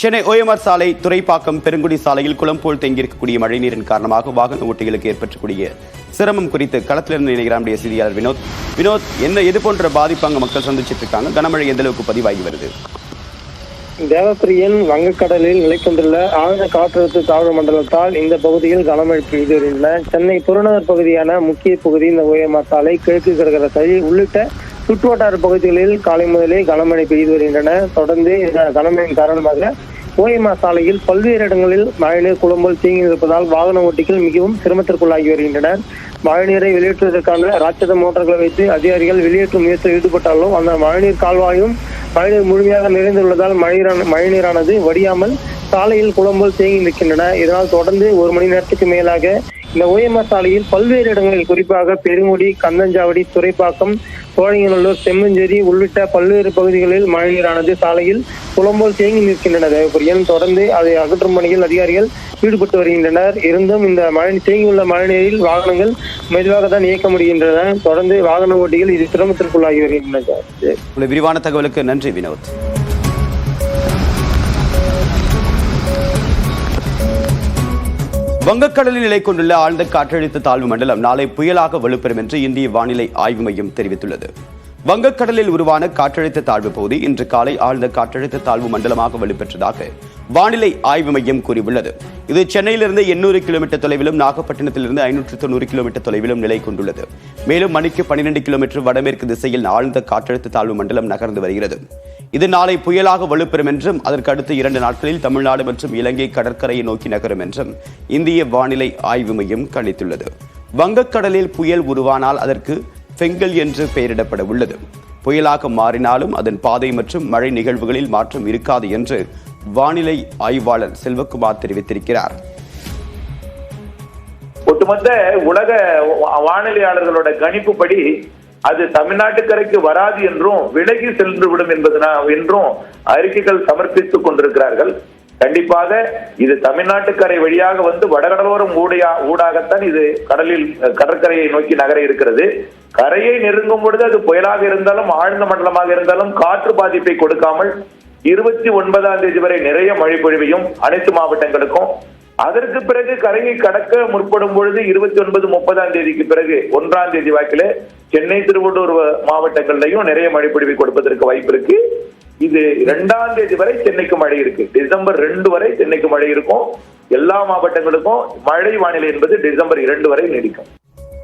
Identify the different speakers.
Speaker 1: Chennai OMR சாலை துறைப்பாக்கம் பெருங்குடி சாலையில் குளம் போல் தேங்கியிருக்கக்கூடிய மழைநீரின் காரணமாக வாகன ஓட்டிகளுக்கு ஏற்பட்டக்கூடிய சிரமம் குறித்து களத்திலிருந்து இணைகிறார் செய்தியாளர் வினோத். என்ன எது போன்ற பாதிப்பு அங்க மக்கள் சந்திச்சிட்டு இருக்காங்க? கனமழை எந்த அளவுக்கு பதிவாகி வருது?
Speaker 2: தேவப்பிரியன் வங்கக்கடலில் நிலை கொண்டுள்ள ஆழ்ந்த காற்றழுத்த தாழ்வு மண்டலத்தால் இந்த பகுதியில் கனமழை பெய்து வருகின்றன. சென்னை புறநகர் பகுதியான முக்கிய பகுதி இந்த ஓஎம்ஆர் சாலை, கிழக்கு கடற்கரை சாலை உள்ளிட்ட சுற்றுவட்டார பகுதிகளில் காலை முதலே கனமழை பெய்து வருகின்றன. தொடர்ந்து இந்த கனமழையின் காரணமாக ஓஎம்ஆர் சாலையில் பல்வேறு இடங்களில் மழைநீர் குளம்போல் தேங்கி இருப்பதால் வாகன ஓட்டிகள் மிகவும் சிரமத்திற்குள்ளாகி வருகின்றனர். மழைநீரை வெளியேற்றுவதற்கான ராட்சத மோட்டார்களை வைத்து அதிகாரிகள் வெளியேற்றும் முயற்சியில் ஈடுபட்டாலும் அந்த மழைநீர் கால்வாயும் மழைநீர் முழுமையாக நிறைந்துள்ளதால் மழைநீரானது வடியாமல் சாலையில் குளம்போல் தேங்கி நிற்கின்றன. இதனால் தொடர்ந்து 1 மணி நேரத்துக்கு மேலாக இந்த ஓஎம்ஆர் சாலையில் பல்வேறு இடங்களில், குறிப்பாக பெருங்குடி, கந்தஞ்சாவடி, துறைப்பாக்கம், சோழிங்கநல்லூர், செம்மஞ்சேரி உள்ளிட்ட பல்வேறு பகுதிகளில் மழைநீரானது சாலையில் குளம்போல் தேங்கி நிற்கின்றன. தேவப்பிரியன் தொடர்ந்து அதை அகற்றும் பணியில் அதிகாரிகள் ஈடுபட்டு வருகின்றனர். இருந்தும் இந்த தேங்கியுள்ள மழைநீரில் வாகனங்கள் மெதுவாக தான் இயக்க முடிகின்றன. தொடர்ந்து வாகன ஓட்டிகள் இது சிரமத்திற்குள்ளாகி வருகின்றனர்.
Speaker 1: விரிவான தகவலுக்கு நன்றி வினோத். வங்கக்கடலில் நிலை கொண்டுள்ள ஆழ்ந்த காற்றழுத்த தாழ்வு மண்டலம் நாளை புயலாக வலுப்பெறும் என்று இந்திய வானிலை ஆய்வு மையம் தெரிவித்துள்ளது. வங்கக்கடலில் உருவான காற்றழுத்த தாழ்வு பகுதி இன்று காலை ஆழ்ந்த காற்றழுத்த தாழ்வு மண்டலமாக வலுப்பெற்றதாக வானிலை ஆய்வு மையம் கூறியுள்ளது. இது சென்னையிலிருந்து 800 கிலோமீட்டர் தொலைவிலும், நாகப்பட்டினத்திலிருந்து 590 கிலோமீட்டர் தொலைவிலும் நிலை கொண்டுள்ளது. மேலும் மணிக்கு 12 கிலோமீட்டர் வடமேற்கு திசையில் ஆழ்ந்த காற்றழுத்த தாழ்வு மண்டலம் நகர்ந்து வருகிறது. இது நாளை புயலாக வலுப்பெறும் என்றும் அதற்கு அடுத்த 2 நாட்களில் தமிழ்நாடு மற்றும் இலங்கை கடற்கரையை நோக்கி நகரும் என்றும் இந்திய வானிலை ஆய்வு மையம் கணித்துள்ளது. வங்கக்கடலில் புயல் உருவானால் அதற்கு ஃபெங்கல் என்று பெயரிடப்பட உள்ளது. புயலாக மாறினாலும் அதன் பாதை மற்றும் மழை நிகழ்வுகளில் மாற்றம் இருக்காது என்று வானிலை ஆய்வாளர் செல்வகுமார் தெரிவித்திருக்கிறார்.
Speaker 3: ஒட்டுமொத்த உலக வானிலையாளர்களோட கணிப்புப்படி அது தமிழ்நாட்டுக்கரைக்கு வராது என்றும் விலகி சென்று விடும் என்றும் அறிக்கைகள் சமர்ப்பித்துக் கொண்டிருக்கிறார்கள். கண்டிப்பாக இது தமிழ்நாட்டுக்கரை வழியாக வந்து வடகடலோரம் ஊடாகத்தான் இது கடற்கரையை நோக்கி நகர இருக்கிறது. கரையை நெருங்கும் பொழுது அது புயலாக இருந்தாலும், ஆழ்ந்த மண்டலமாக இருந்தாலும் காற்று பாதிப்பை கொடுக்காமல் 29ஆம் தேதி வரை நிறைய மழை பொழிவையும் அனைத்து மாவட்டங்களுக்கும், அதற்கு பிறகு கரையை கடக்க முற்படும் பொழுது 29, 30ஆம் தேதிக்கு பிறகு 1ஆம் தேதி வாக்கில சென்னை, திருவள்ளூர் மாவட்டங்கள்லையும் நிறைய மழை பொழிவை கொடுப்பதற்கு வாய்ப்பு இருக்கு. இது 2ஆம் தேதி வரை சென்னைக்கு மழை இருக்கு. டிசம்பர் 2 வரை சென்னைக்கு மழை இருக்கும். எல்லா மாவட்டங்களுக்கும் மழை வானிலை என்பது டிசம்பர் 2 வரை நீடிக்கும்.